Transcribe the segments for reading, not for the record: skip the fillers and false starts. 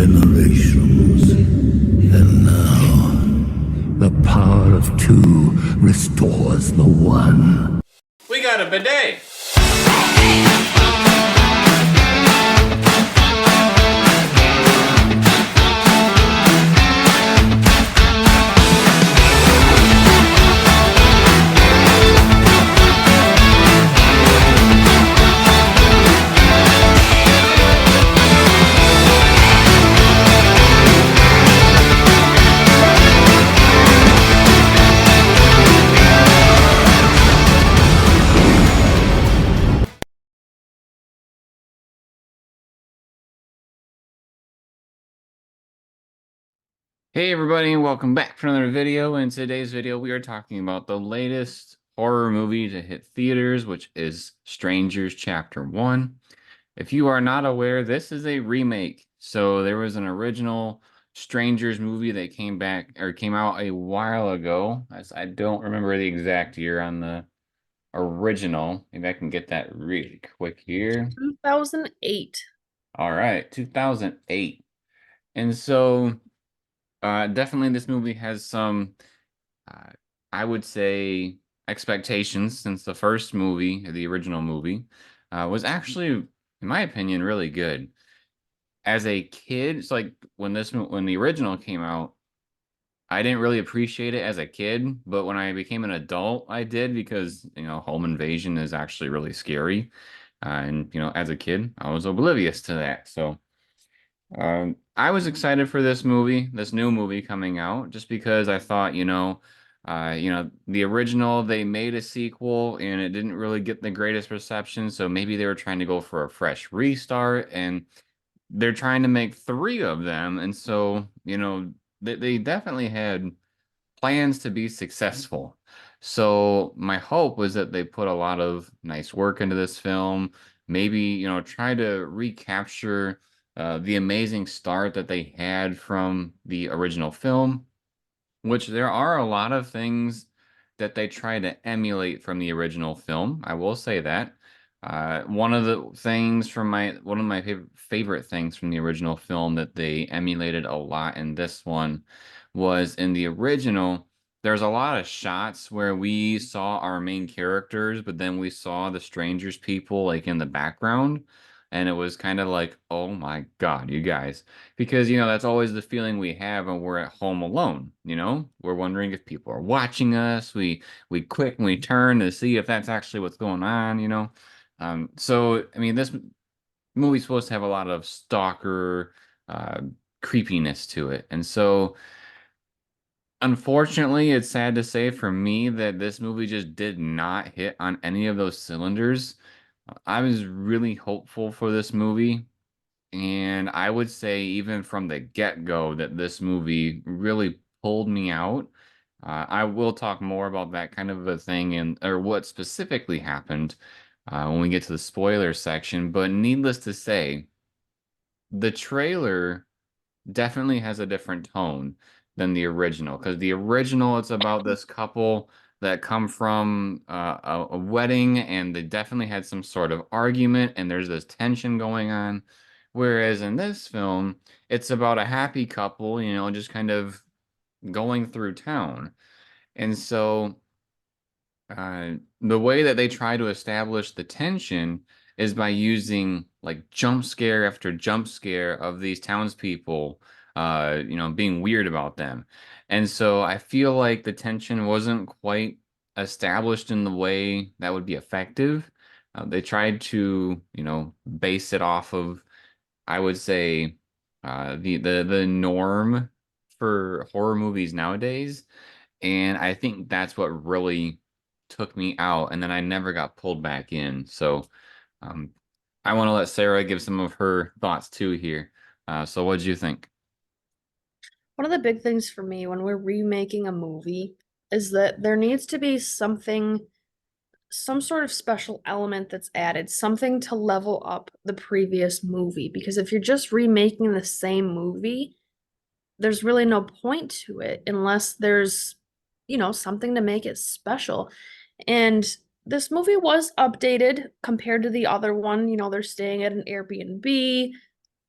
generations. And now, the power of two restores the one. We got a bidet! Hey everybody, and welcome back for another video. In today's video, we are talking about the latest horror movie to hit theaters, which is Strangers Chapter 1. If you are not aware, this is a remake. So there was an original Strangers movie that came out a while ago. I don't remember the exact year on the original. Maybe I can get that really quick here. 2008. All right, 2008. And so definitely this movie has some, uh, I would say, expectations, since the first movie, the original movie, was actually, in my opinion, really good. As a kid, it's like when the original came out, I didn't really appreciate it as a kid, but when I became an adult, I did, because, home invasion is actually really scary. And, as a kid, I was oblivious to that. So I was excited for this new movie coming out, just because I thought, the original, they made a sequel and it didn't really get the greatest reception, so maybe they were trying to go for a fresh restart, and they're trying to make three of them, and so, they definitely had plans to be successful. So my hope was that they put a lot of nice work into this film, maybe, try to recapture the amazing start that they had from the original film, which there are a lot of things that they try to emulate from the original film. I will say that. One of my favorite things from the original film that they emulated a lot in this one was, in the original, there's a lot of shots where we saw our main characters, but then we saw the strangers people like in the background. And it was kind of like, oh my God, you guys. Because, that's always the feeling we have when we're at home alone, We're wondering if people are watching us. We click and we turn to see if that's actually what's going on. So, I mean, this movie's supposed to have a lot of stalker uh, creepiness to it. And so, unfortunately, it's sad to say for me that this movie just did not hit on any of those cylinders. I was really hopeful for this movie, and I would say even from the get-go that this movie really pulled me out. I will talk more about that kind of a thing, or what specifically happened, when we get to the spoiler section. But needless to say, the trailer definitely has a different tone than the original, because the original, it's about this couple that come from a wedding, and they definitely had some sort of argument, and there's this tension going on. Whereas in this film, it's about a happy couple, just kind of going through town. And so the way that they try to establish the tension is by using like jump scare after jump scare of these townspeople, being weird about them. And so I feel like the tension wasn't quite established in the way that would be effective. They tried to, base it off of, I would say, the norm for horror movies nowadays, and I think that's what really took me out, and then I never got pulled back in. So, um, I want to let Sarah give some of her thoughts too here. So what did you think? One of the big things for me when we're remaking a movie is that there needs to be some sort of special element that's added, something to level up the previous movie. Because if you're just remaking the same movie, there's really no point to it unless there's, something to make it special. And this movie was updated compared to the other one. They're staying at an Airbnb.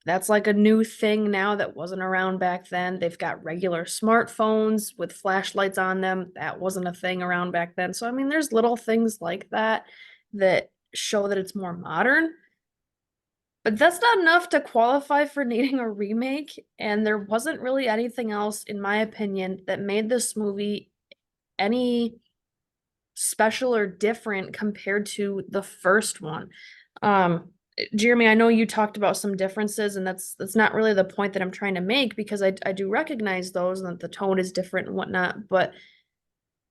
That's like a new thing now that wasn't around back then. They've got regular smartphones with flashlights on them. That wasn't a thing around back then. So, I mean, there's little things like that that show that it's more modern. But that's not enough to qualify for needing a remake. And there wasn't really anything else, in my opinion, that made this movie any special or different compared to the first one. Jeremy, I know you talked about some differences, and that's not really the point that I'm trying to make because I do recognize those and that the tone is different and whatnot, but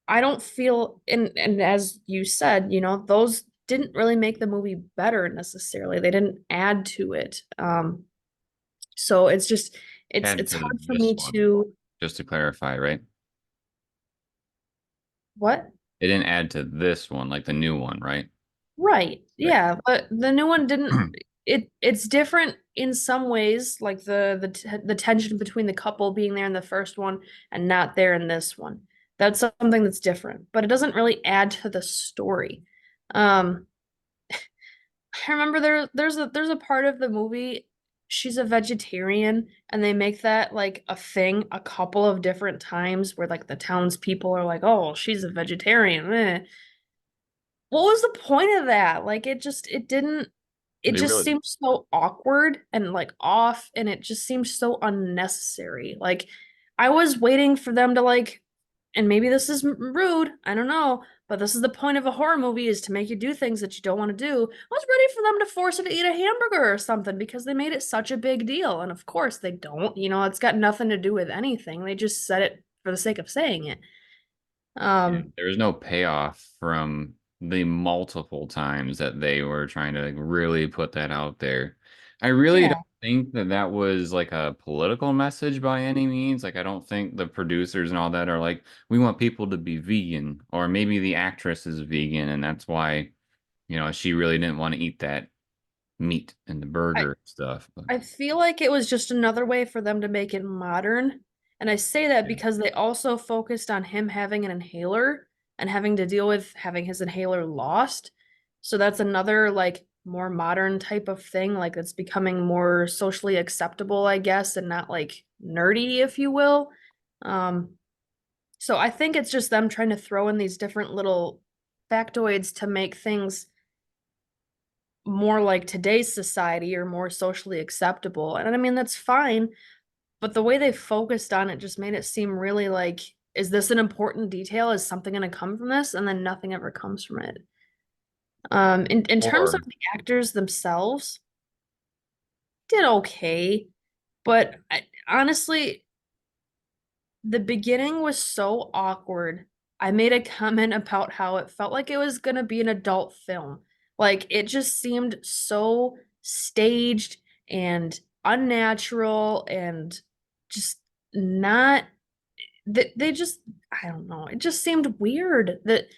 I don't feel and as you said, those didn't really make the movie better necessarily. They didn't add to it. So it's just Add it's to hard for this me one, to just to clarify, right? what? It didn't add to this one, like the new one, right? Right. Right. Yeah, but the new one didn't it's different in some ways, like the tension between the couple being there in the first one and not there in this one. That's something that's different, but it doesn't really add to the story. Um, I remember there's a part of the movie she's a vegetarian and they make that like a thing a couple of different times where like the townspeople are like, "Oh, she's a vegetarian." What was the point of that? Like it They just really seems so awkward and like off and it just seems so unnecessary. Like I was waiting for them to like and maybe this is rude, I don't know, but this is the point of a horror movie is to make you do things that you don't want to do. I was ready for them to force her to eat a hamburger or something because they made it such a big deal. And of course they don't, it's got nothing to do with anything. They just said it for the sake of saying it. Yeah, Um there was no payoff from the multiple times that they were trying to like, really put that out there. I really yeah. don't think that that was like a political message by any means. Like, I don't think the producers and all that are like, we want people to be vegan, or maybe the actress is vegan, and that's why, she really didn't want to eat that meat and the I burger stuff. But I feel like it was just another way for them to make it modern. And I say that yeah, because they also focused on him having an inhaler and having to deal with having his inhaler lost. So that's another like more modern type of thing, like it's becoming more socially acceptable, I guess, and not like nerdy, if you will. Um, so I think it's just them trying to throw in these different little factoids to make things more like today's society or more socially acceptable. And I mean, that's fine, but the way they focused on it just made it seem really like, is this an important detail? Is something going to come from this? And then nothing ever comes from it. In terms of or the actors themselves, did okay, but honestly, the beginning was so awkward. I made a comment about how it felt like it was going to be an adult film. Like it just seemed so staged and unnatural and just not that they just I don't know. It just seemed weird that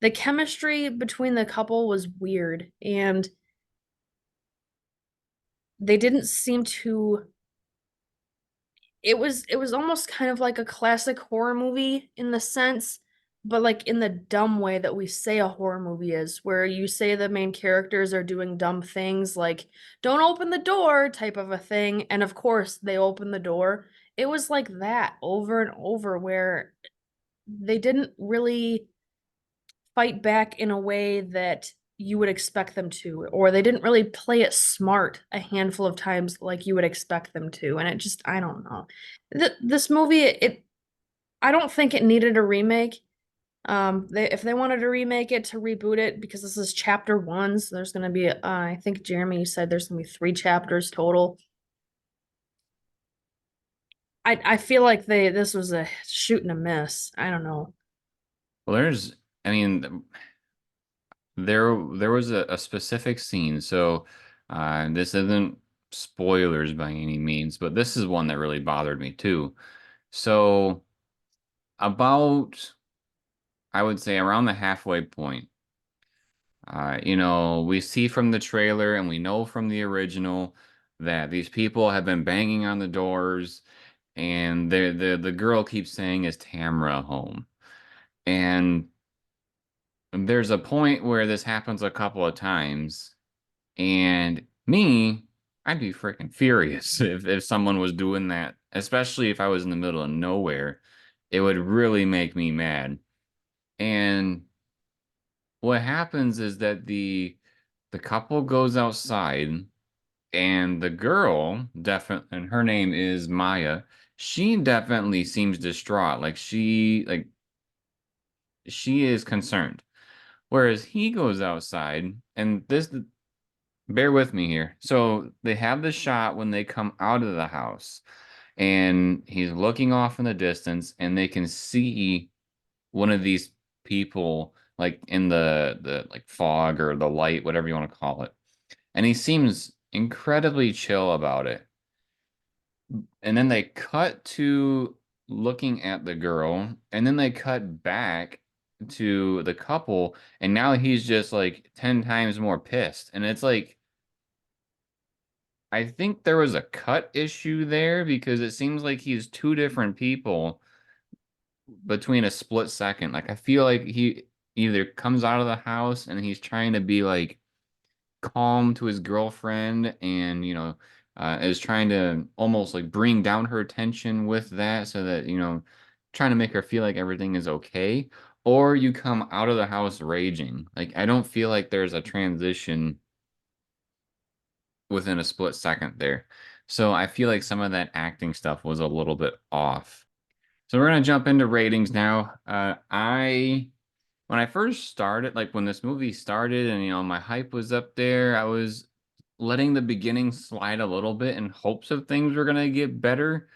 the chemistry between the couple was weird and they didn't seem to it was almost kind of like a classic horror movie in the sense, but like in the dumb way that we say a horror movie is, where you say the main characters are doing dumb things like don't open the door type of a thing, and of course they open the door. It was like that over and over where they didn't really fight back in a way that you would expect them to, or they didn't really play it smart a handful of times like you would expect them to. And it just, I don't know. This movie, I don't think it needed a remake. If they wanted to remake it to reboot it, because this is chapter one, so there's going to be, I think Jeremy, you said there's going to be 3 chapters total. I feel like this was a shoot and a miss. I don't know. well, I mean, there was a specific scene. So this isn't spoilers by any means, but this is one that really bothered me too. So about, I would say, around the halfway point, we see from the trailer and we know from the original that these people have been banging on the doors, and the girl keeps saying, "Is Tamra home?" And there's a point where this happens a couple of times. And me, I'd be freaking furious if someone was doing that, especially if I was in the middle of nowhere. It would really make me mad. And what happens is that the couple goes outside, and the girl definitely, and her name is Maya. She definitely seems distraught. She is concerned. Whereas he goes outside, and this, bear with me here. So they have the shot when they come out of the house, and he's looking off in the distance, and they can see one of these people like in the like fog or the light, whatever you want to call it. And he seems incredibly chill about it. And then they cut to looking at the girl, and then they cut back to the couple, and now he's just like 10 times more pissed. And it's like, I think there was a cut issue there because it seems like he's two different people between a split second. Like I feel like he either comes out of the house and he's trying to be like calm to his girlfriend, and is trying to almost like bring down her attention with that, so that trying to make her feel like everything is okay, or you come out of the house raging. Like I don't feel like there's a transition within a split second there. So I feel like some of that acting stuff was a little bit off. So we're gonna jump into ratings now. When I first started, like when this movie started, and my hype was up there, I was letting the beginning slide a little bit in hopes of things were gonna get better,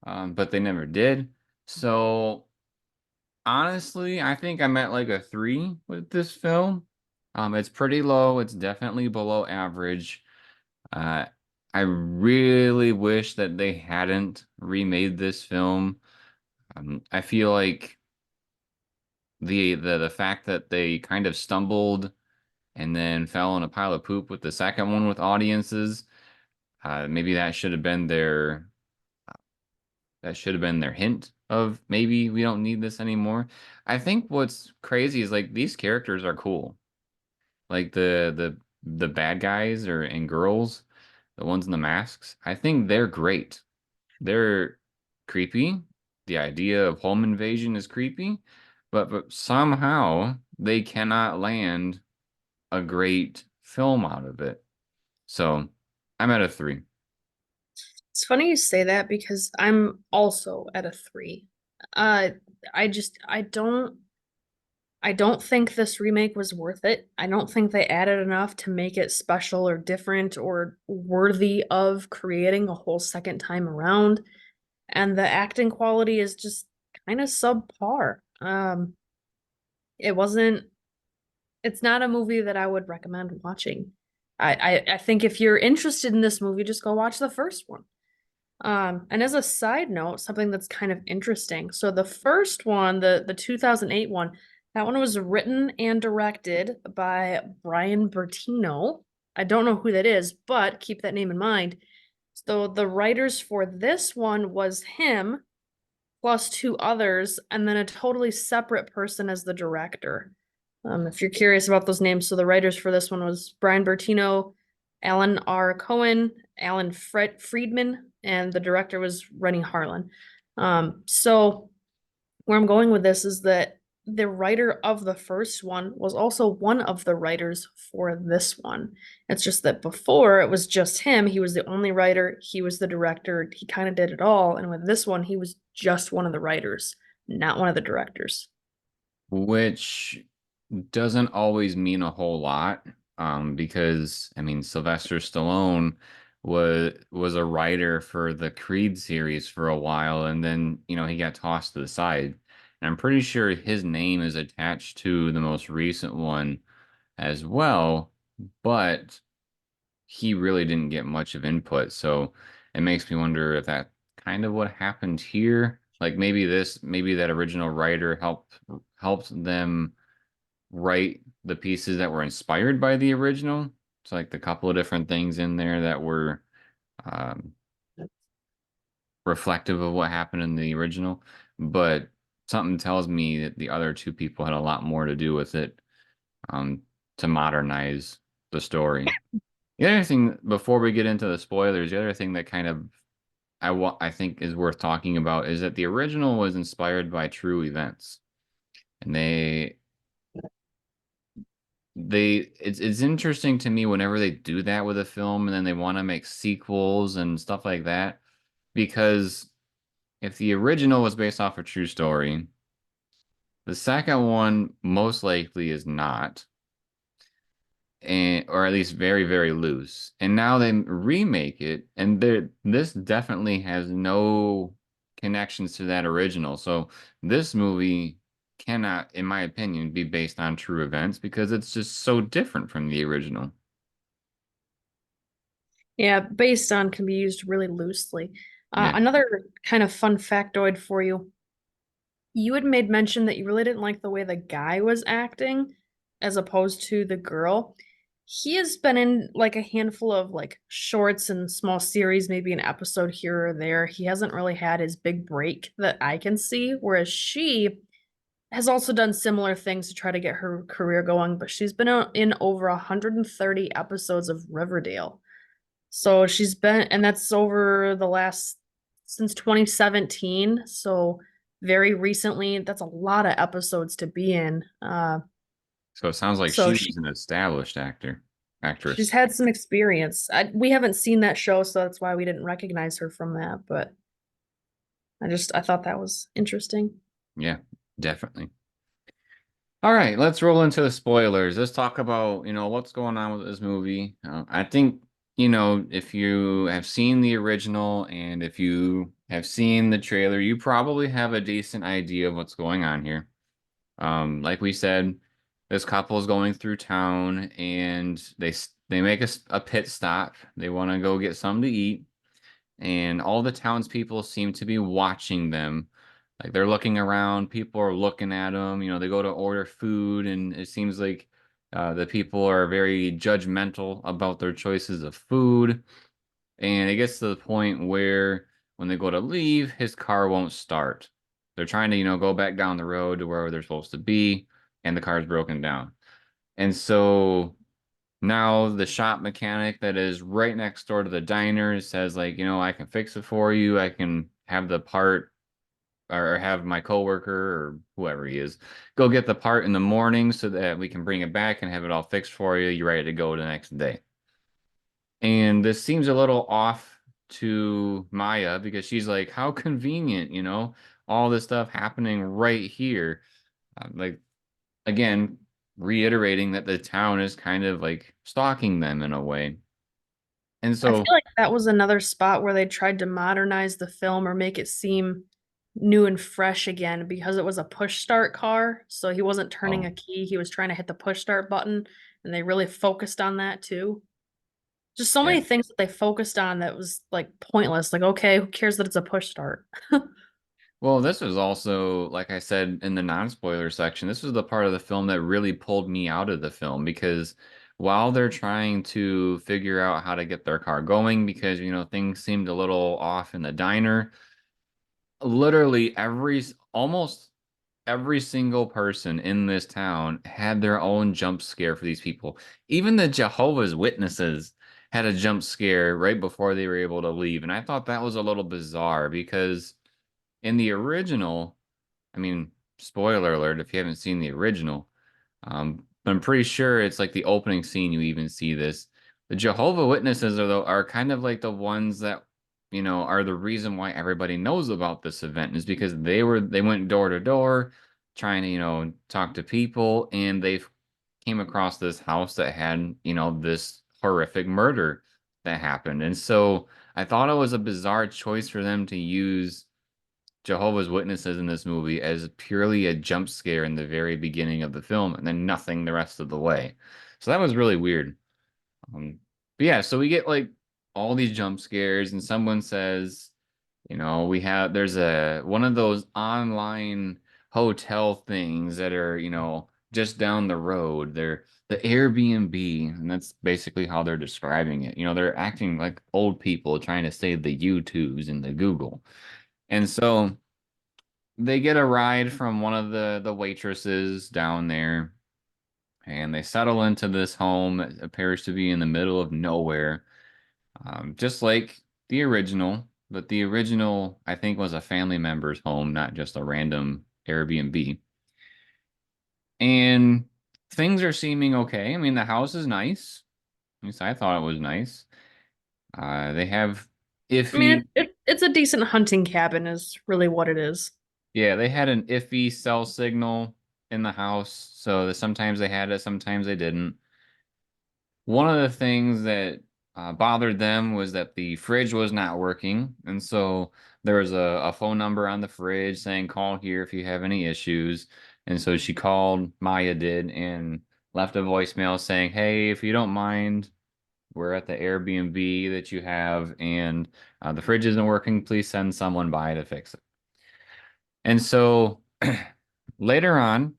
but they never did. So honestly, I think I'm at like a 3 with this film. It's pretty low. It's definitely below average. Uh, I really wish that they hadn't remade this film. I feel like the fact that they kind of stumbled and then fell in a pile of poop with the second one with audiences, maybe that should have been their hint of maybe we don't need this anymore. I think what's crazy is like these characters are cool. Like the bad guys or and girls, the ones in the masks, I think they're great. They're creepy. The idea of home invasion is creepy, but somehow they cannot land a great film out of it. So I'm at a 3. It's funny you say that because I'm also at a 3. Uh, I don't think this remake was worth it. I don't think they added enough to make it special or different or worthy of creating a whole second time around. And the acting quality is just kind of subpar. It wasn't, it's not a movie that I would recommend watching. I think if you're interested in this movie, just go watch the first one. And as a side note, something that's kind of interesting. So the first one, the 2008 one, that one was written and directed by Brian Bertino. I don't know who that is, but keep that name in mind. So the writers for this one was him plus 2 others, and then a totally separate person as the director. If you're curious about those names, so the writers for this one was Brian Bertino, Alan R. Cohen, Alan Friedman, and the director was Rennie Harlan. So where I'm going with this is that the writer of the first one was also one of the writers for this one. It's just that before it was just him. He was the only writer. He was the director. He kind of did it all. And with this one, he was just one of the writers, not one of the directors. Which doesn't always mean a whole lot, because I mean Sylvester Stallone was a writer for the Creed series for a while, and then he got tossed to the side. And I'm pretty sure his name is attached to the most recent one as well, but he really didn't get much of input. So it makes me wonder if that kind of what happened here. Like maybe that original writer helped them write the pieces that were inspired by the original. It's like the couple of different things in there that were um, reflective of what happened in the original. But something tells me that the other two people had a lot more to do with it, um, to modernize the story. The other thing, before we get into the spoilers, the other thing that kind of I think is worth talking about is that the original was inspired by true events, and it's interesting to me whenever they do that with a film and then they want to make sequels and stuff like that, because if the original was based off a true story, the second one most likely is not, and or at least very, very loose. And now they remake it, and this definitely has no connections to that original. So this movie cannot, in my opinion, be based on true events because it's just so different from the original. Yeah, based on can be used really loosely. Yeah. Another kind of fun factoid for you. You had made mention that you really didn't like the way the guy was acting as opposed to the girl. He has been in like a handful of like shorts and small series, maybe an episode here or there. He hasn't really had his big break that I can see, whereas she has also done similar things to try to get her career going, but she's been in over 130 episodes of Riverdale. So she's been, and that's over the last since 2017. So very recently, that's a lot of episodes to be in. So it sounds like So she she was an established she's actress. had some experience. We haven't seen that show, so that's why we didn't recognize her from that. But I thought that was interesting. Yeah, definitely. All right, let's roll into the spoilers. Let's talk about, what's going on with this movie. I think, if you have seen the original and if you have seen the trailer, you probably have a decent idea of what's going on here. Like we said, this couple is going through town and they make a pit stop. They want to go get something to eat, and all the townspeople seem to be watching them. Like they're looking around, people are looking at them. They go to order food, and it seems like the people are very judgmental about their choices of food. And it gets to the point where when they go to leave, his car won't start. They're trying to, go back down the road to where they're supposed to be, and the car's broken down. And so now the shop mechanic that is right next door to the diner says like, I can fix it for you. I can have the part or have my coworker or whoever he is go get the part in the morning so that we can bring it back and have it all fixed for you. You're ready to go the next day. And this seems a little off to Maya because she's like, how convenient, all this stuff happening right here. Like, again, reiterating that the town is kind of like stalking them in a way. And I feel so, like that was another spot where they tried to modernize the film or make it seem new and fresh again because it was a push start car. So he wasn't turning oh, a key, he was trying to hit the push start button, and they really focused on that too. Just so yeah. many things that they focused on that was like pointless. Like, okay, who cares that it's a push start? Well, this was also, like I said in the non-spoiler section, this was the part of the film that really pulled me out of the film because while they're trying to figure out how to get their car going, because, things seemed a little off in the diner, literally almost every single person in this town had their own jump scare for these people. Even the Jehovah's Witnesses had a jump scare right before they were able to leave. And I thought that was a little bizarre because in the original, I mean, spoiler alert if you haven't seen the original, but I'm pretty sure it's like the opening scene you even see this. The Jehovah Witnesses are kind of like the ones that, are the reason why everybody knows about this event is because they went door to door trying to, talk to people, and they came across this house that had, this horrific murder that happened. And so I thought it was a bizarre choice for them to use Jehovah's Witnesses in this movie as purely a jump scare in the very beginning of the film and then nothing the rest of the way. So that was really weird. But yeah, so we get like all these jump scares, and someone says, there's one of those online hotel things that are, just down the road. They're the Airbnb, and that's basically how they're describing it. They're acting like old people trying to say the YouTubes and the Google. And so they get a ride from one of the waitresses down there, and they settle into this home that appears to be in the middle of nowhere, just like the original. But the original, I think, was a family member's home, not just a random Airbnb. And things are seeming okay. I mean, the house is nice. At least I thought it was nice. They have I mean, iffy, it's a decent hunting cabin, is really what it is. yeah, they had an iffy cell signal in the house. So that sometimes they had it, sometimes they didn't. One of the things that bothered them was that the fridge was not working. And so there was a phone number on the fridge saying, call here if you have any issues. And so she called, Maya did, and left a voicemail saying, hey, if you don't mind, we're at the Airbnb that you have, and the fridge isn't working. Please send someone by to fix it. And so later on,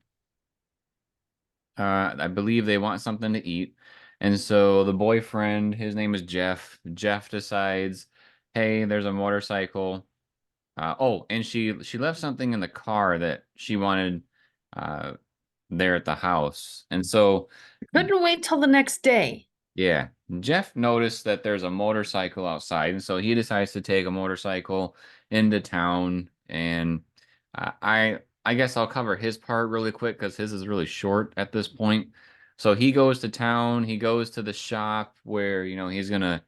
I believe they want something to eat. And so the boyfriend, his name is Jeff. Jeff decides, hey, there's a motorcycle. Oh, and she left something in the car that she wanted uh, there at the house. And so, Couldn't wait till the next day. yeah, Jeff noticed that there's a motorcycle outside, and so he decides to take a motorcycle into town. And I guess I'll cover his part really quick because his is really short at this point. So he goes to town, he goes to the shop where, he's gonna,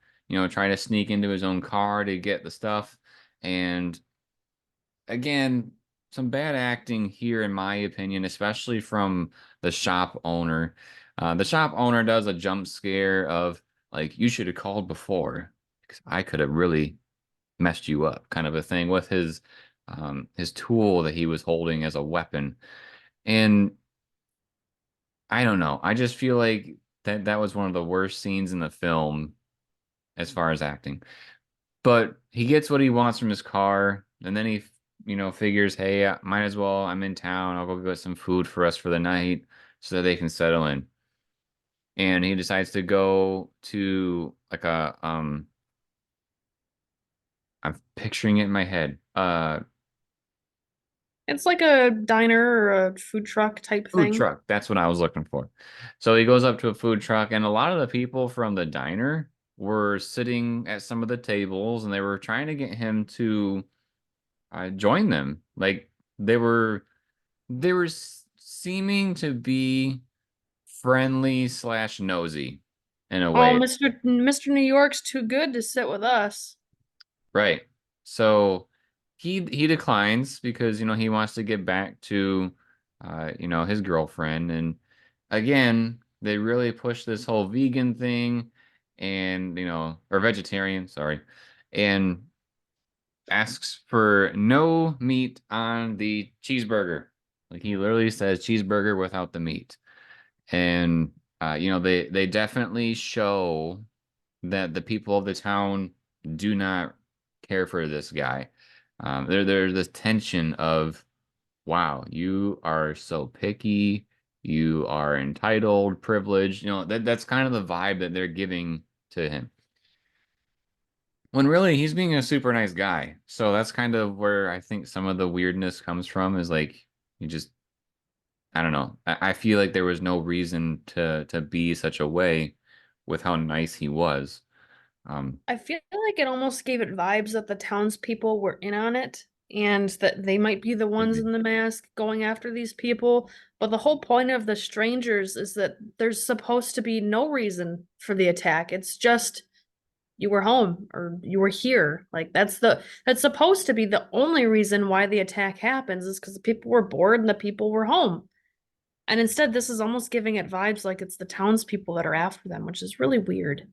try to sneak into his own car to get the stuff. And again, some bad acting here, in my opinion, especially from the shop owner. The shop owner does a jump scare of like, you should have called before because I could have really messed you up, kind of a thing with his tool that he was holding as a weapon. And I don't know. I just feel like that was one of the worst scenes in the film as far as acting. But he gets what he wants from his car, and then he, figures, hey, I might as well. I'm in town. I'll go get some food for us for the night so that they can settle in. And he decides to go to like I'm picturing it in my head. It's like a diner or a food truck type Food thing. truck. That's what I was looking for. So he goes up to a food truck, and a lot of the people from the diner were sitting at some of the tables, and they were trying to get him to join them. Like they were seeming to be friendly slash nosy in a Oh, way. Mr. New York's too good to sit with us. Right. So he declines because he wants to get back to his girlfriend. And again, they really push this whole vegan thing, and or vegetarian, sorry, and asks for no meat on the cheeseburger. Like he literally says cheeseburger without the meat. And they definitely show that the people of the town do not care for this guy. There's this tension of, wow, you are so picky, you are entitled, privileged. That's kind of the vibe that they're giving to him. When really he's being a super nice guy. So that's kind of where I think some of the weirdness comes from, is like you just, I don't know. I feel like there was no reason to be such a way with how nice he was. Um, I feel like it almost gave it vibes that the townspeople were in on it and that they might be the could ones be. in the mask going after these people. But the whole point of the strangers is that there's supposed to be no reason for the attack. It's just you were home or you were here. Like that's supposed to be the only reason why the attack happens is because the people were bored and the people were home. And instead, this is almost giving it vibes like it's the townspeople that are after them, which is really weird.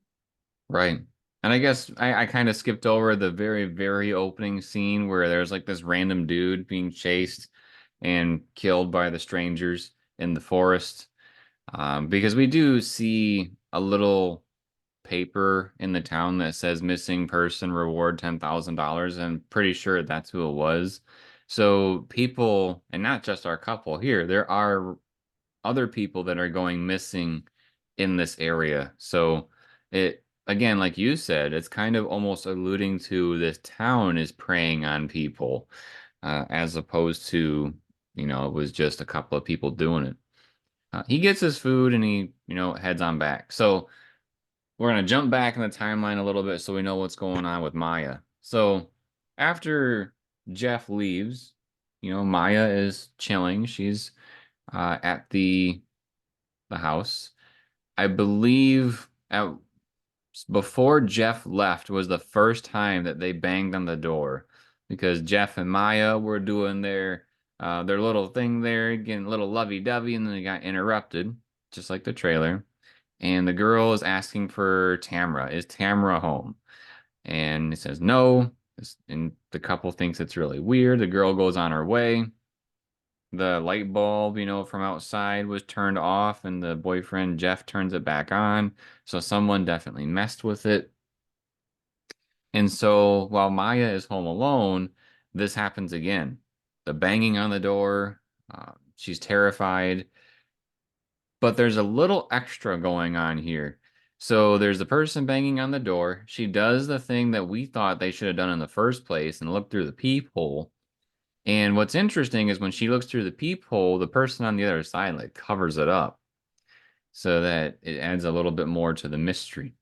Right. And I guess I kind of skipped over the very, very opening scene where there's like this random dude being chased and killed by the strangers in the forest. Because we do see a little paper in the town that says missing person reward $10,000. And pretty sure that's who it was. So people, and not just our couple here, there are other people that are going missing in this area. So it, again, like you said, it's kind of almost alluding to this town is preying on people, as opposed to, it was just a couple of people doing it. He gets his food and he, heads on back. So we're gonna jump back in the timeline a little bit so we know what's going on with Maya. So after Jeff leaves, Maya is chilling. She's at the house. I believe before Jeff left was the first time that they banged on the door because Jeff and Maya were doing their little thing there, getting a little lovey-dovey, and then they got interrupted, just like the trailer. And the girl is asking for Tamra. Is Tamra home? And it says no. And the couple thinks it's really weird. The girl goes on her way. The light bulb, from outside was turned off, and the boyfriend Jeff turns it back on. So someone definitely messed with it. And so while Maya is home alone, this happens again. The banging on the door. She's terrified. But there's a little extra going on here. So there's the person banging on the door. She does the thing that we thought they should have done in the first place and look through the peephole. And what's interesting is when she looks through the peephole, the person on the other side like covers it up so that it adds a little bit more to the mystery.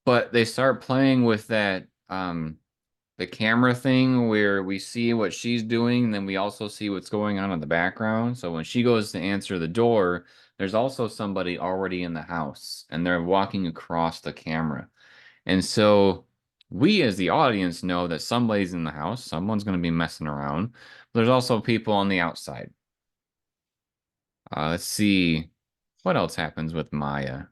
But they start playing with that the camera thing where we see what she's doing, and then we also see what's going on in the background. So when she goes to answer the door, there's also somebody already in the house, and they're walking across the camera. And so we as the audience know that somebody's in the house, someone's going to be messing around. There's also people on the outside. Let's see what else happens with Maya.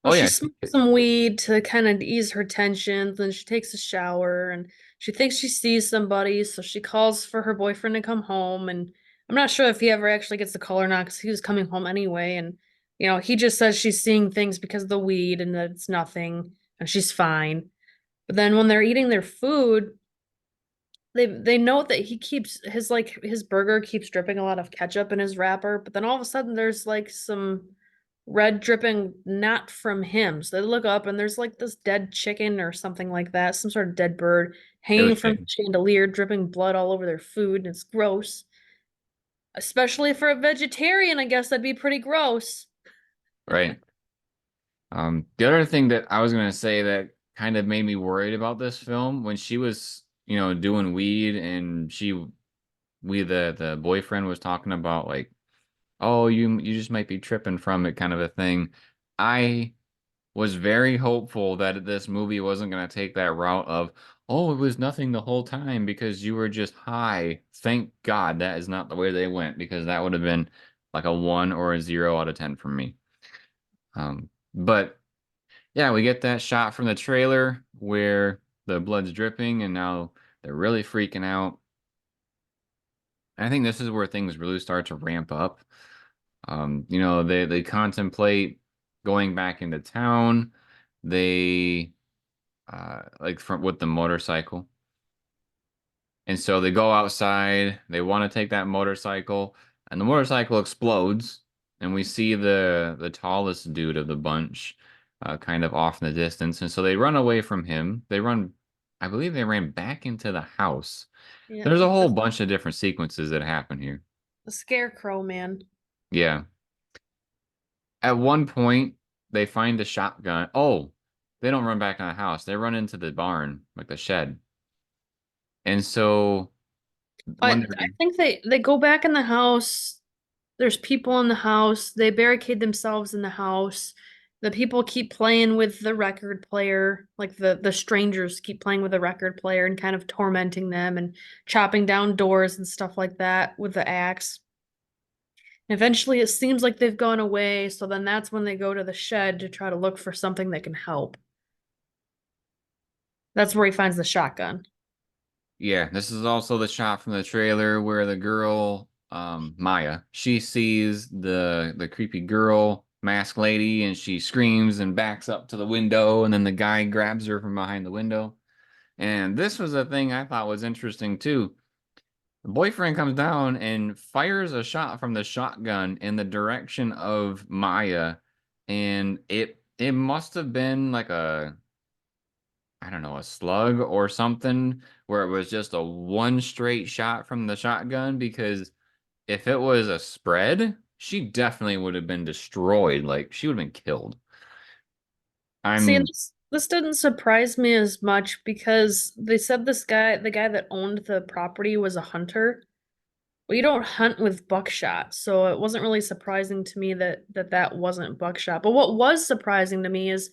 Well, Oh she yeah, smokes some weed to kind of ease her tensions, then she takes a shower and she thinks she sees somebody, so she calls for her boyfriend to come home. And I'm not sure if he ever actually gets the call or not because he was coming home anyway. And, he just says she's seeing things because of the weed and that it's nothing and she's fine. But then when they're eating their food, they note that he keeps his burger keeps dripping a lot of ketchup in his wrapper, but then all of a sudden there's like some red dripping not from him. So they look up and there's like this dead chicken or something like that, some sort of dead bird it was hanging from the chicken, chandelier, dripping blood all over their food, and it's gross. Especially for a vegetarian, I guess that'd be pretty gross. right? The other thing that I was gonna say that kind of made me worried about this film when she was, doing weed and the boyfriend was talking about like, oh, you just might be tripping from it, kind of a thing. I was very hopeful that this movie wasn't gonna take that route of, oh, it was nothing the whole time because you were just high. Thank God that is not the way they went because that would have been like a 1 or a 0 out of 10 for me. But yeah, we get that shot from the trailer where the blood's dripping and now they're really freaking out. And I think this is where things really start to ramp up. They contemplate going back into town. They like from with the motorcycle. And so they go outside, they want to take that motorcycle, and the motorcycle explodes, and we see the tallest dude of the bunch kind of off in the distance. And so they run away from him. I believe they ran back into the house. Yeah, There's a whole bunch of different sequences that happen here. the scarecrow man. Yeah. At one point, they find a shotgun. Oh, they don't run back in the house. They run into the barn, like the shed. And so when I think they go back in the house. There's people in the house. They barricade themselves in the house. The people keep playing with the record player, like the strangers keep playing with the record player and kind of tormenting them and chopping down doors and stuff like that with the axe. Eventually, it seems like they've gone away, so then that's when they go to the shed to try to look for something that can help. That's where he finds the shotgun. Yeah, this is also the shot from the trailer where the girl, Maya, she sees the creepy girl, masked lady, and she screams and backs up to the window, and then the guy grabs her from behind the window. And this was a thing I thought was interesting too. The boyfriend comes down and fires a shot from the shotgun in the direction of Maya, and it must have been like a, I don't know, a slug or something where it was just a one straight shot from the shotgun because if it was a spread, she definitely would have been destroyed. Like she would have been killed. See, and I'm this didn't surprise me as much because they said this guy, the guy that owned the property, was a hunter. Well, you don't hunt with buckshot, so it wasn't really surprising to me that wasn't buckshot. But what was surprising to me is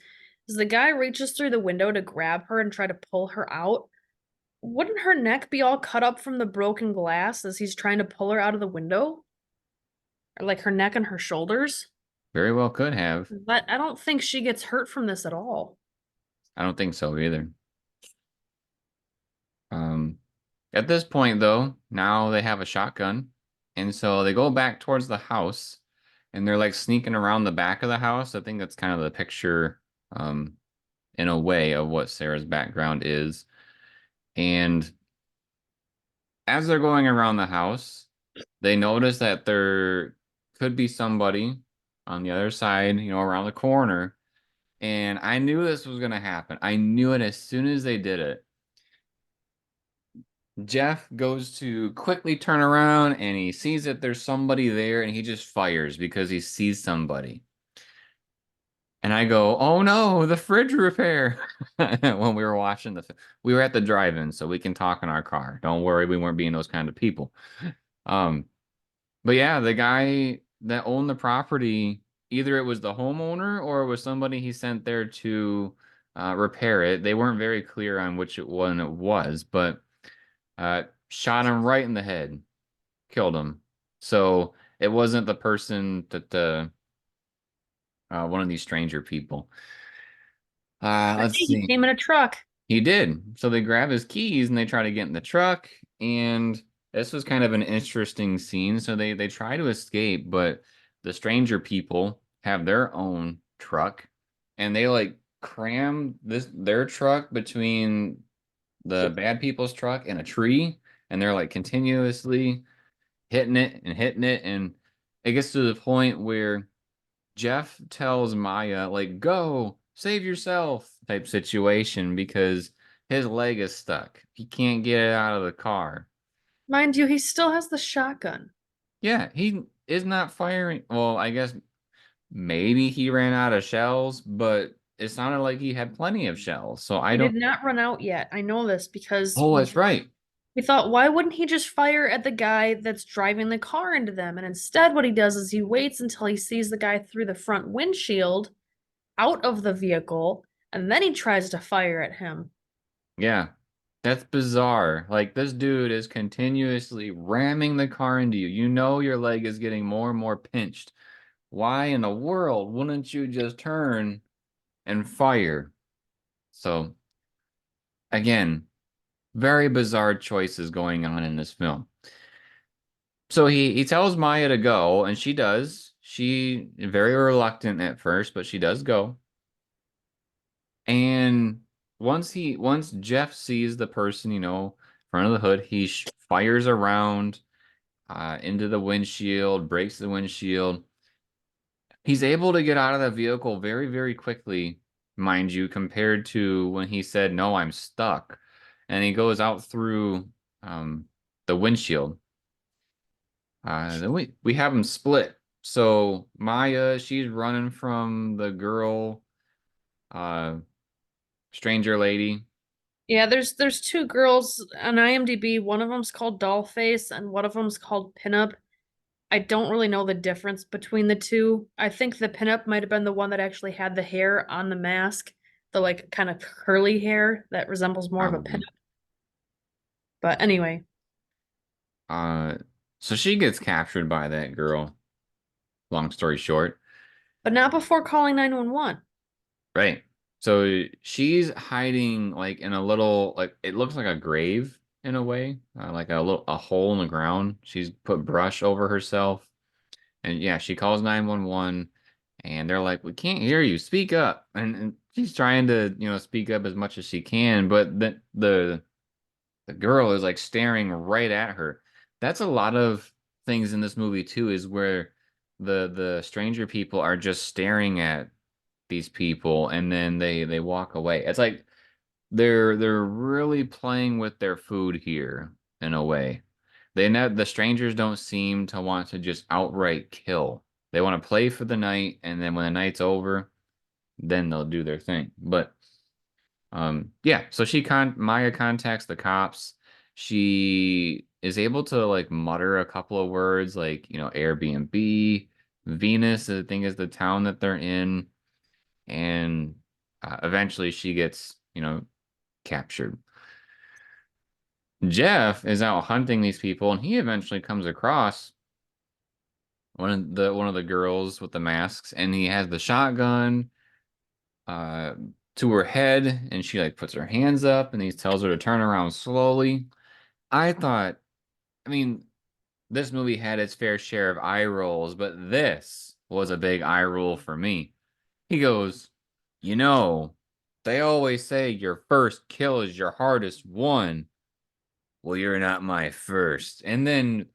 the guy reaches through the window to grab her and try to pull her out. Wouldn't her neck be all cut up from the broken glass as he's trying to pull her out of the window? Or like her neck and her shoulders? very well could have. But I don't think she gets hurt from this at all. I don't think so either. Um, at this point, though, now they have a shotgun, and so they go back towards the house, and they're like sneaking around the back of the house. I think that's kind of the picture, in a way, of what Sarah's background is. And as they're going around the house, they notice that there could be somebody on the other side, around the corner. And I knew this was going to happen. I knew it as soon as they did it. Jeff goes to quickly turn around and he sees that there's somebody there and he just fires because he sees somebody. And I go, "Oh no, the fridge repair." When we were watching we were at the drive-in, so we can talk in our car. Don't worry, we weren't being those kind of people. Um, but yeah, the guy that owned the property, either it was the homeowner or it was somebody he sent there to repair it. They weren't very clear on which one it was, but shot him right in the head, killed him. So it wasn't the person that one of these stranger people. Let's He see. came in a truck. He did. So they grab his keys and they try to get in the truck. And this was kind of an interesting scene. So they try to escape, but the stranger people have their own truck, and they like cram their truck between the bad people's truck and a tree, and they're like continuously hitting it, and it gets to the point where Jeff tells Maya, like, "Go, save yourself," type situation because his leg is stuck. He can't get it out of the car. Mind you, he still has the shotgun. Yeah, he is not firing. Well, I guess maybe he ran out of shells, but it sounded like he had plenty of shells. So I He don't. did not run out yet. I know this because Oh, that's right. we thought, why wouldn't he just fire at the guy that's driving the car into them? And instead, what he does is he waits until he sees the guy through the front windshield out of the vehicle, and then he tries to fire at him. Yeah, that's bizarre. Like, this dude is continuously ramming the car into you. You know your leg is getting more and more pinched. Why in the world wouldn't you just turn and fire? So, again, very bizarre choices going on in this film. So he tells Maya to go, and she does. She very reluctant at first, but she does go. And once Jeff sees the person, in front of the hood, he fires around into the windshield, breaks the windshield. He's able to get out of the vehicle very, very quickly, mind you, compared to when he said, "No, I'm stuck." And he goes out through the windshield. Then we have them split. So Maya, she's running from the girl, uh, stranger lady. Yeah, there's two girls on IMDb. One of them's called Dollface, and one of them's called Pinup. I don't really know the difference between the two. I think the pinup might have been the one that actually had the hair on the mask, the like kind of curly hair that resembles more of a pinup. Probably. But anyway, Uh, so she gets captured by that girl. Long story short, but not before calling 911. right? So she's hiding like in a little, like it looks like a grave in a way, like a hole in the ground. She's put brush over herself, and yeah, she calls 911, and they're like, "We can't hear you. Speak up." And she's trying to, speak up as much as she can, but the girl is like staring right at her. That's a lot of things in this movie too, is where the stranger people are just staring at these people and then they walk away. It's like they're really playing with their food here in a way. The strangers don't seem to want to just outright kill. They want to play for the night, and then when the night's over, then they'll do their thing. But yeah, so Maya contacts the cops. She is able to like mutter a couple of words like, Airbnb, Venus, I think is the town that they're in, and eventually she gets, captured. Jeff is out hunting these people, and he eventually comes across one of the girls with the masks, and he has the shotgun uh to her head, and she like puts her hands up, and he tells her to turn around slowly. I thought, I mean, this movie had its fair share of eye rolls, but this was a big eye roll for me. He goes, you know, they always say your first kill is your hardest one. Well, you're not my first. And then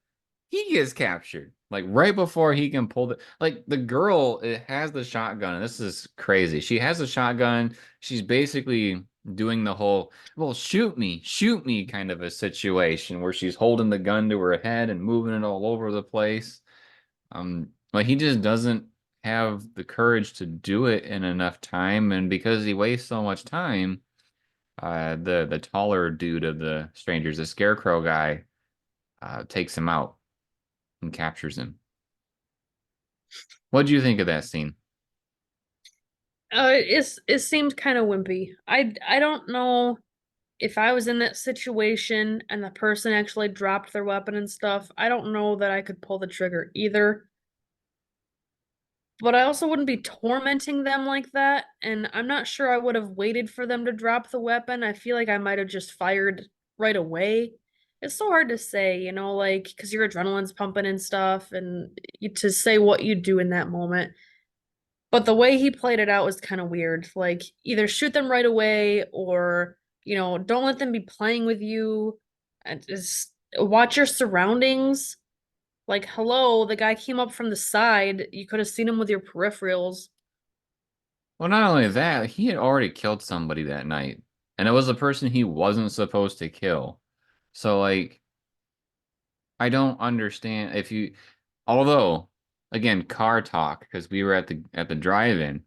he gets captured. Like right before he can pull the girl, it has the shotgun. And this is crazy. She has a shotgun. She's basically doing the whole, well, shoot me kind of a situation where she's holding the gun to her head and moving it all over the place. Like he just doesn't have the courage to do it in enough time, and because he wastes so much time, the taller dude of the strangers, the scarecrow guy, takes him out and captures him. What do you think of that scene? It seemed kind of wimpy. I don't know if I was in that situation and the person actually dropped their weapon and stuff. I don't know that I could pull the trigger either. But I also wouldn't be tormenting them like that, and I'm not sure I would have waited for them to drop the weapon. I feel like I might have just fired right away. It's so hard to say, like, because your adrenaline's pumping and stuff, and to say what you do in that moment. But the way he played it out was kind of weird. Like, either shoot them right away or, don't let them be playing with you. And just watch your surroundings. Like, hello, the guy came up from the side. You could have seen him with your peripherals. Well, not only that, he had already killed somebody that night, and it was a person he wasn't supposed to kill. So, like, I don't understand if you, although, again, car talk, because we were at the drive-in.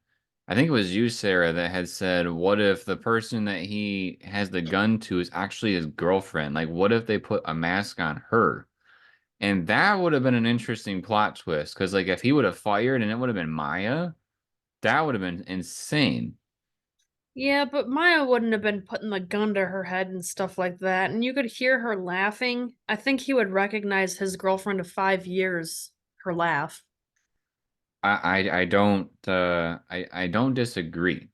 I think it was you, Sarah, that had said, what if the person that he has the gun to is actually his girlfriend? Like, what if they put a mask on her? And that would have been an interesting plot twist, because like if he would have fired and it would have been Maya, that would have been insane. Yeah, but Maya wouldn't have been putting the gun to her head and stuff like that. And you could hear her laughing. I think he would recognize his girlfriend of 5 years, her laugh. I don't disagree,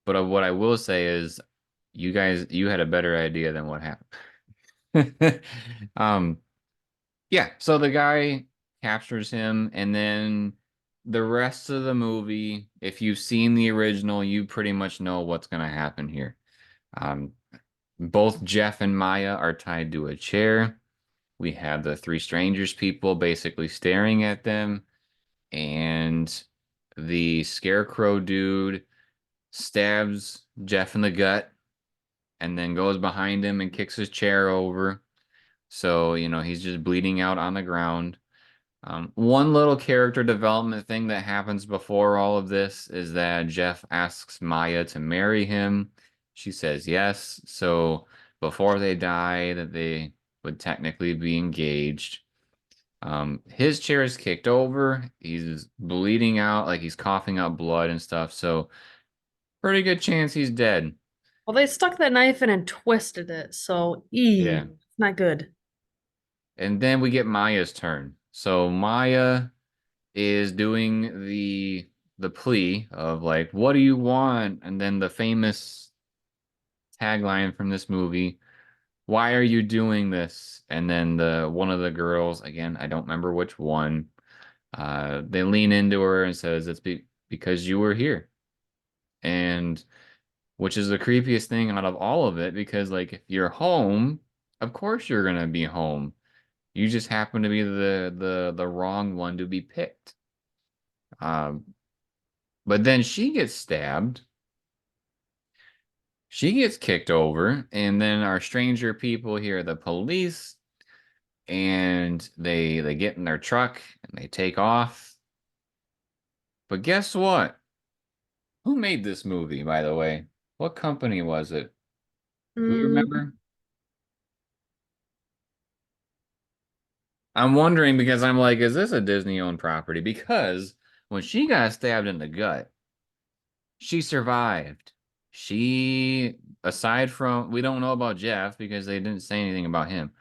but what I will say is, you had a better idea than what happened. um, yeah. So the guy captures him, and then the rest of the movie, if you've seen the original, you pretty much know what's gonna happen here. Um, both Jeff and Maya are tied to a chair. We have the three strangers people basically staring at them, and the scarecrow dude stabs Jeff in the gut and then goes behind him and kicks his chair over. So, he's just bleeding out on the ground. One little character development thing that happens before all of this is that Jeff asks Maya to marry him. She says yes. So before they die, that they would technically be engaged. His chair is kicked over. He's bleeding out, like he's coughing up blood and stuff. So pretty good chance he's dead. Well, they stuck that knife in and twisted it, so Yeah. it's not good. And then we get Maya's turn. So Maya is doing the plea of like, what do you want? And then the famous tagline from this movie, why are you doing this? And then the one of the girls, again, I don't remember which one, they lean into her and says, because you were here. And which is the creepiest thing out of all of it, because like if you're home, of course you're gonna be home. You just happen to be the wrong one to be picked. Um, but then she gets stabbed. She gets kicked over, and then our stranger people here, the police, and they get in their truck and they take off. But guess what? Who made this movie, by the way? What company was it? Do we Mm, remember? I'm wondering because I'm like, is this a Disney-owned property? Because when she got stabbed in the gut, she survived. She, aside from, we don't know about Jeff because they didn't say anything about him.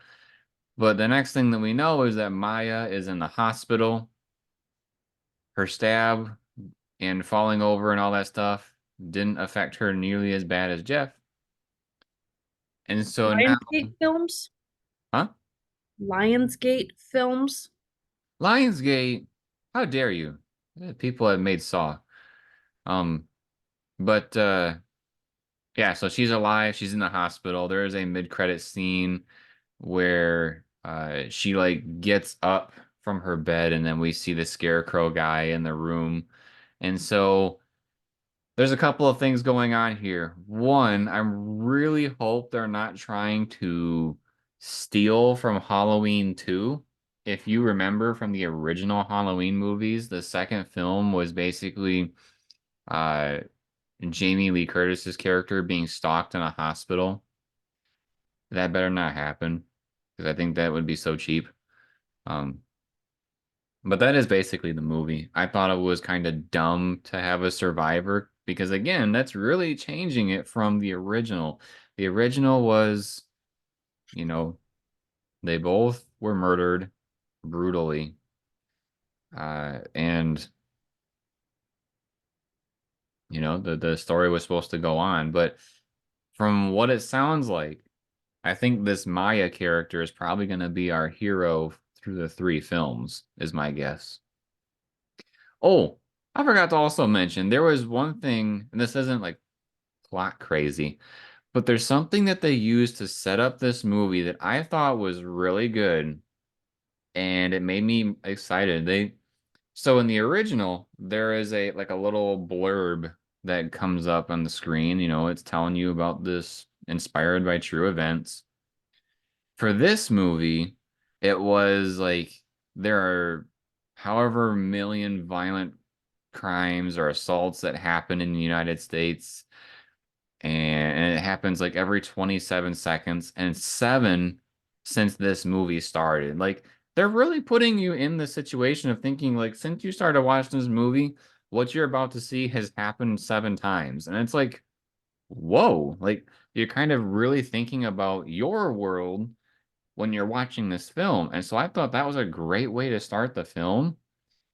But the next thing that we know is that Maya is in the hospital. Her stab and falling over and all that stuff didn't affect her nearly as bad as Jeff. And so now, Lionsgate films? huh? Lionsgate films? Lionsgate, how dare you? People have made Saw. Um, but yeah, so she's alive, she's in the hospital. There is a mid-credit scene where she like gets up from her bed and then we see the scarecrow guy in the room. And so there's a couple of things going on here. One, I really hope they're not trying to steal from Halloween 2. If you remember from the original Halloween movies, the second film was basically uh, Jamie Lee Curtis's character being stalked in a hospital. That better not happen because I think that would be so cheap. Um, But that is basically the movie. I thought it was kind of dumb to have a survivor because, again, that's really changing it from the original. The original was, you know, they both were murdered brutally. And, the story was supposed to go on. But from what it sounds like, I think this Maya character is probably going to be our hero through the three films, is my guess. Oh, I forgot to also mention there was one thing, and this isn't like plot crazy, but there's something that they used to set up this movie that I thought was really good, and it made me excited. So in the original, there is a little blurb that comes up on the screen, it's telling you about this inspired by true events. For this movie, it was like there are however million violent crimes or assaults that happen in the United States, and it happens like every 27 seconds, and seven since this movie started. Like they're really putting you in the situation of thinking like since you started watching this movie, what you're about to see has happened seven times. And it's like, whoa, like you're kind of really thinking about your world when you're watching this film. And so I thought that was a great way to start the film,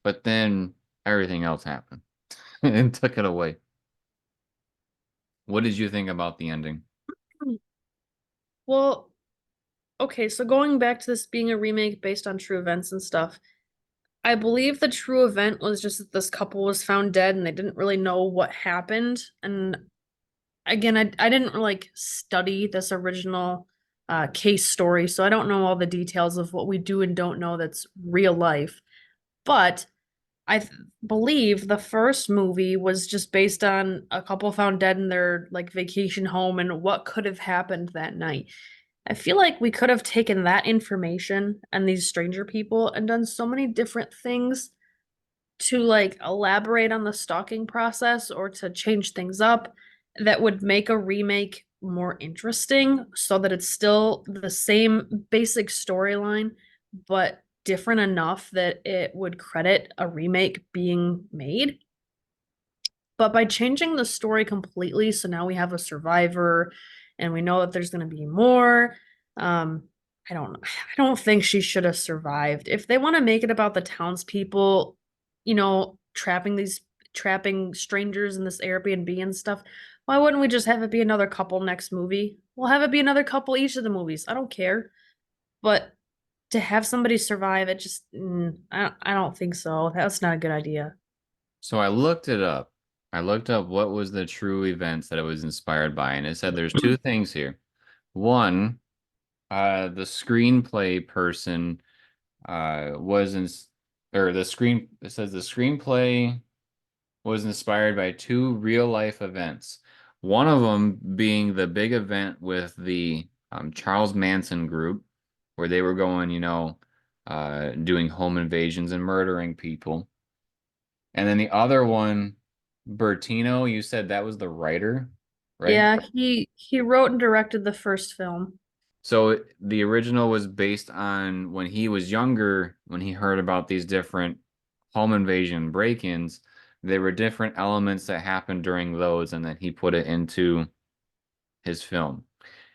but then everything else happened and took it away. What did you think about the ending? Well, okay, so going back to this being a remake based on true events and stuff, I believe the true event was just that this couple was found dead and they didn't really know what happened. And again, I didn't like study this original case story, so I don't know all the details of what we do and don't know that's real life. But I believe the first movie was just based on a couple found dead in their like vacation home and what could have happened that night. I feel like we could have taken that information and these stranger people and done so many different things to like elaborate on the stalking process or to change things up that would make a remake more interesting so that it's still the same basic storyline but different enough that it would credit a remake being made. But by changing the story completely, so now we have a survivor and we know that there's going to be more. Um, I don't think she should have survived. If they want to make it about the townspeople, trapping strangers in this Airbnb and stuff, why wouldn't we just have it be another couple next movie? We'll have it be another couple each of the movies. I don't care. But to have somebody survive, it just I don't think so. That's not a good idea. So I looked it up. I looked up what was the true events that it was inspired by, and it said there's two things here. One, the screenplay person was in, or the screen, it says the screenplay was inspired by two real life events. One of them being the big event with the Charles Manson group, where they were going, doing home invasions and murdering people. And then the other one, Bertino, you said that was the writer, right? Yeah, he wrote and directed the first film. So the original was based on when he was younger, when he heard about these different home invasion break-ins, there were different elements that happened during those, and then he put it into his film.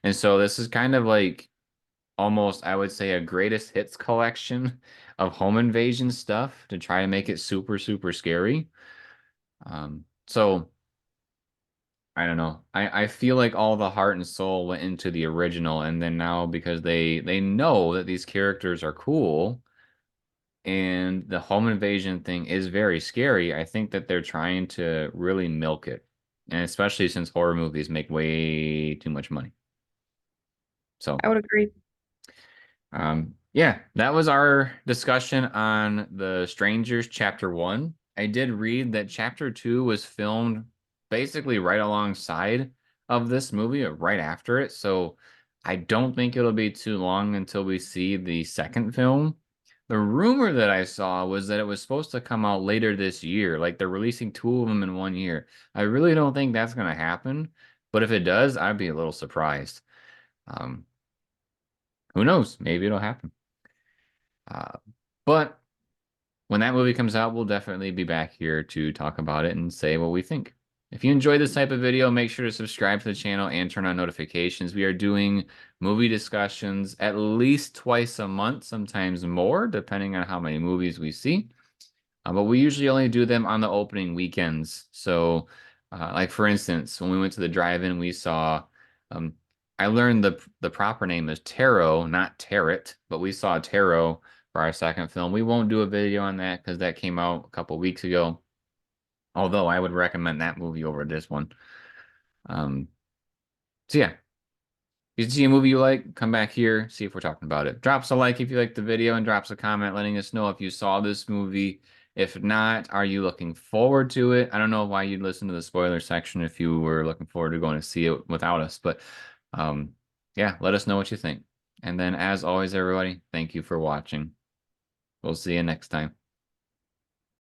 And so this is kind of like almost, I would say, a greatest hits collection of home invasion stuff to try to make it super, super scary. So I don't know. I feel like all the heart and soul went into the original, and then now because they know that these characters are cool and the home invasion thing is very scary, I think that they're trying to really milk it. And especially since horror movies make way too much money. So I would agree. yeah, that was our discussion on The Strangers Chapter 1. I did read that Chapter 2 was filmed basically right alongside of this movie, or right after it. So I don't think it'll be too long until we see the second film. The rumor that I saw was that it was supposed to come out later this year. Like they're releasing two of them in 1 year. I really don't think that's going to happen. But if it does, I'd be a little surprised. Um, who knows? Maybe it'll happen. Uh, but when that movie comes out, we'll definitely be back here to talk about it and say what we think. If you enjoyed this type of video, make sure to subscribe to the channel and turn on notifications. We are doing movie discussions at least twice a month, sometimes more, depending on how many movies we see. But we usually only do them on the opening weekends. So, like for instance, when we went to the drive-in, we saw, um, I learned the proper name is Tarot, not Tarot, but we saw Tarot for our second film. We won't do a video on that because that came out a couple weeks ago. Although I would recommend that movie over this one. Um, so yeah, if you see a movie you like, come back here, see if we're talking about it. Drops a like if you liked the video and drops a comment letting us know if you saw this movie. If not, are you looking forward to it? I don't know why you'd listen to the spoiler section if you were looking forward to going to see it without us, but yeah, let us know what you think. And then as always, everybody, thank you for watching. We'll see you next time.